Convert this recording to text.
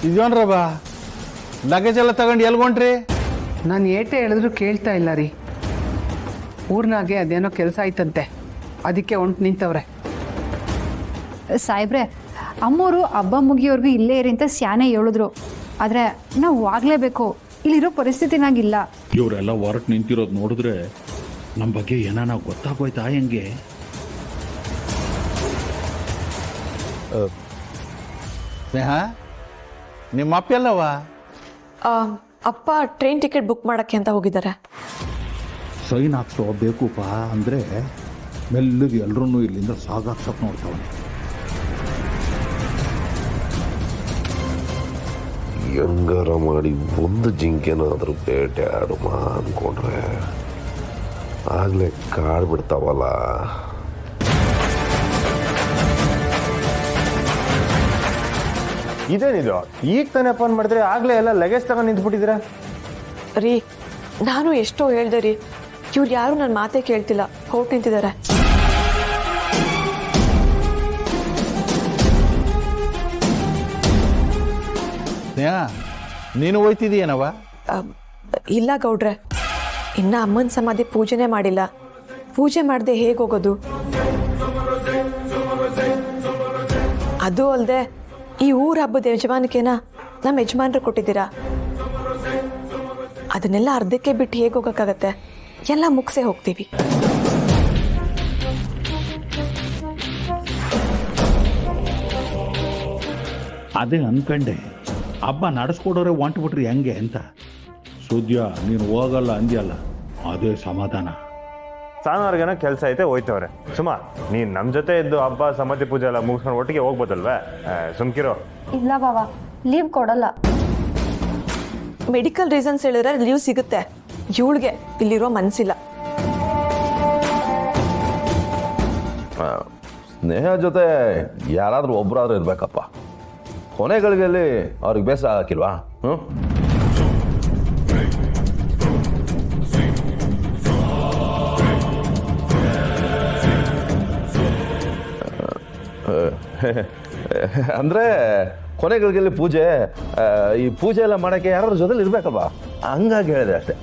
ಇದೇನ್ರಬ್ಬ luggage ಎಲ್ಲ ತಗೊಂಡು ಎಲ್ಗೊಂಡ್ರಿ? ನಾನು ಏಟೆ ಹೇಳಿದ್ರು ಕೇಳ್ತಾ ಇಲ್ಲ ರೀ. ಊರ್ನಾಗೆ ಅದೇನೋ ಕೆಲಸ ಆಯ್ತಂತೆ, ಅದಕ್ಕೆ ಹೊಂಟು ನಿಂತವ್ರೆ. ಸಾಹೇಬ್ರೆ, ಅಮ್ಮೋರು ಹಬ್ಬ ಮುಗಿಯೋರ್ಗು ಇಲ್ಲೇ ಇರಿ ಅಂತ ಸ್ಯಾನೆ ಹೇಳಿದ್ರು. ಆದರೆ ನಾವು ಆಗ್ಲೇಬೇಕು, ಇಲ್ಲಿರೋ ಪರಿಸ್ಥಿತಿನಾಗಿಲ್ಲ. ಇವರೆಲ್ಲ ಹೊರಟು ನಿಂತಿರೋದು ನೋಡಿದ್ರೆ ನಮ್ಮ ಬಗ್ಗೆ ಏನಾನ ಗೊತ್ತಾಗೋಯ್ತಾ ಹೆಂಗೆ? ಸ್ನೇಹ, ನಿಮ್ಮ ಅಪ್ಪ ಎಲ್ಲವ? ಅಪ್ಪ ಟ್ರೈನ್ ಟಿಕೆಟ್ ಬುಕ್ ಮಾಡೋಕ್ಕೆ ಅಂತ ಹೋಗಿದ್ದಾರೆ. ಸೈನ್ ಹಾಕ್ಸೋ ಬೇಕುಪ್ಪ ಅಂದರೆ ಮೆಲ್ಲಗೆ ಎಲ್ಲರೂ ಇಲ್ಲಿಂದ ಸಾಗಾಕ್ಸಕ್ಕೆ ನೋಡ್ತಾವನೆ. ಹೆಂಗಾರ ಮಾಡಿ ಒಂದು ಜಿಂಕೆನಾದರೂ ಬೇಟೆ ಆಡುಮ ಅಂದ್ಕೊಂಡ್ರೆ ಆಗಲೇ ಕಾಡು ಬಿಡ್ತಾವಲ್ಲ. ಇದೇನಿದು ಈಗ ತಾನೇ ಫೋನ್ ಮಾಡಿದ್ರೆ ಆಗ್ಲೇ ಎಲ್ಲ ಲಗೇಜ್ ತಗೊಂಡು ನಿಂತ್ಬಿಟ್ಟಿದ್ದೀರಾ? ರೀ, ನಾನು ಎಷ್ಟೋ ಹೇಳ್ದೆ ರೀ, ಇವ್ರು ಯಾರು ನನ್ನ ಮಾತೇ ಕೇಳ್ತಿಲ್ಲ, ಹೊರಟು ನಿಂತಿದ್ದಾರೆ. ಸ್ನೇಹ, ನೀನು ಹೋಯ್ತಿದೀಯನವ? ಇಲ್ಲ ಗೌಡ್ರೆ, ಇನ್ನ ಅಮ್ಮನ ಸಮಾಧಿ ಪೂಜೆನೇ ಮಾಡಿಲ್ಲ. ಪೂಜೆ ಮಾಡದೆ ಹೇಗೆ ಹೋಗೋದು? ಅದು ಅಲ್ಲದೆ ಈ ಊರ ಹಬ್ಬದ ಯಜಮಾನಿಕೆನ ನಮ್ಮ ಯಜಮಾನ್ರು ಕೊಟ್ಟಿದ್ದೀರಾ. ಅದನ್ನೆಲ್ಲ ಅರ್ಧಕ್ಕೆ ಬಿಟ್ಟು ಹೇಗೆ ಹೋಗೋಕ್ಕಾಗತ್ತೆ? ಎಲ್ಲ ಮುಗಿಸೇ ಹೋಗ್ತೀವಿ. ಅದೇ ಅನ್ಕಂಡೆ, ಹಬ್ಬ ನಡೆಸ್ಕೊಡೋರೆ ಹೊಂಟ್ಬಿಟ್ರಿ ಹೆಂಗೆ ಅಂತ. ಸುದ್ಯ ನೀನು ಹೋಗಲ್ಲ ಅಂದ್ಯಲ್ಲ, ಅದೇ ಸಮಾಧಾನ. ಸಾನವ್ರಿಗೇನೋ ಕೆಲಸ ಐತೆ ಹೋಯ್ತವ್ರೆ. ಸುಮಾ, ನೀನು ನಮ್ಮ ಜೊತೆ ಇದ್ದು ಹಬ್ಬ ಸಮಾಧಿ ಪೂಜೆ ಎಲ್ಲ ಮುಗಿಸ್ಕೊಂಡು ಒಟ್ಟಿಗೆ ಹೋಗ್ಬೋದಲ್ವೇ? ಸುಮ್ಕಿರೋ. ಇಲ್ಲ ಬಾವ, ಲೀವ್ ಕೊಡಲ್ಲ. ಮೆಡಿಕಲ್ ರೀಸನ್ಸ್ ಹೇಳಿದ್ರೆ ಲೀವ್ ಸಿಗುತ್ತೆ. ಇವಳಿಗೆ ಇಲ್ಲಿರೋ ಮನಸ್ಸಿಲ್ಲ. ಸ್ನೇಹ ಜೊತೆ ಯಾರಾದರೂ ಒಬ್ಬರಾದ್ರೂ ಇರಬೇಕಪ್ಪ. ಕೊನೆಗಳಿಗೆಲ್ಲಿ ಅವ್ರಿಗೆ ಬೇಸರ ಹಾಕಿಲ್ವಾ? ಅಂದರೆ ಕೊನೆಗಳಿಗೆಲ್ಲಿ ಪೂಜೆ, ಈ ಪೂಜೆ ಎಲ್ಲ ಮಾಡೋಕ್ಕೆ ಯಾರಾದ್ರೂ ಜೊತೆಲಿ ಇರಬೇಕಲ್ವಾ? ಹಂಗಾಗಿ ಹೇಳಿದೆ ಅಷ್ಟೇ.